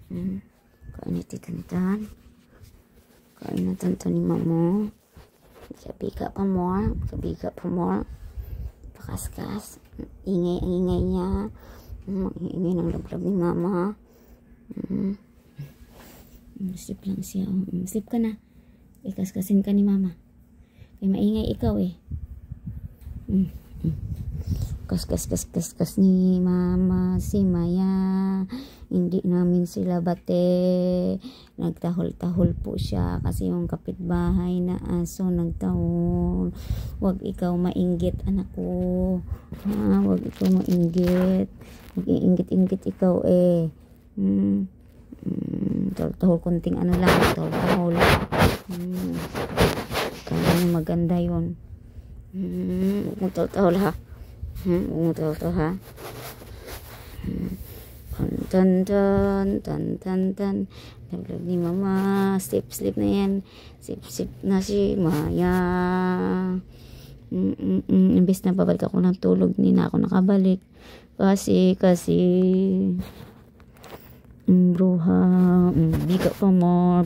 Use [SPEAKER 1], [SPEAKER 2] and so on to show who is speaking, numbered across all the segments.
[SPEAKER 1] Kain iti tantan. Kain na tantan ni mamo. Kabiga pa more. Kabiga pa more. Pakaskas. Ingay ang ingay niya. Ingay ng lablab ni mama. Sleep lang siya. Sleep ka na. Ikaskasin ka ni mama. Kaya maingay ikaw eh. Kas ni mama si Maya. Hindi namin sila bate. Nagtahol-tahol po siya kasi yung kapitbahay na aso nagtahol. Wag ikaw mainggit, anak ko. Wag ikaw mainggit. Mag-iinggit-inggit ikaw eh. Tahol-tahol konting ano lang. Tahol-tahol. Kaya maganda yun. Huwag mo tahol-tahol ha. Huwag mo tahol-tahol ha. Tan lablab ni mama. Sleep na yan. Sleep na si Maya. Imbes na babalik ako ng tulog, hindi na ako nakabalik kasi bruha. Biga pa more.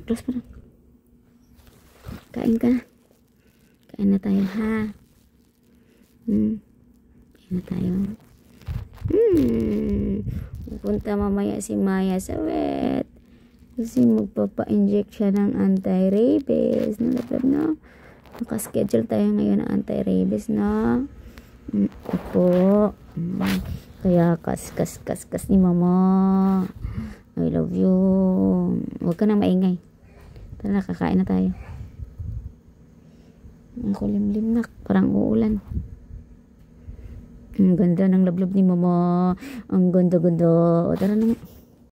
[SPEAKER 1] Close pa na. Kain ka na. Kain na tayo ha. Kain na tayo. Pupunta mamaya si Maya sa vet kasi magpapa-inject siya ng anti-rabies. No? Nakaschedule tayo ngayon ng anti-rabies na. Opo. Kaya kas ni mama. I love you. Huwag ka na maingay. Tara, kakain na tayo. Ang kulimlim na, parang uulan. Ang ganda ng lablab ni mama. Ang ganda. O, tara na.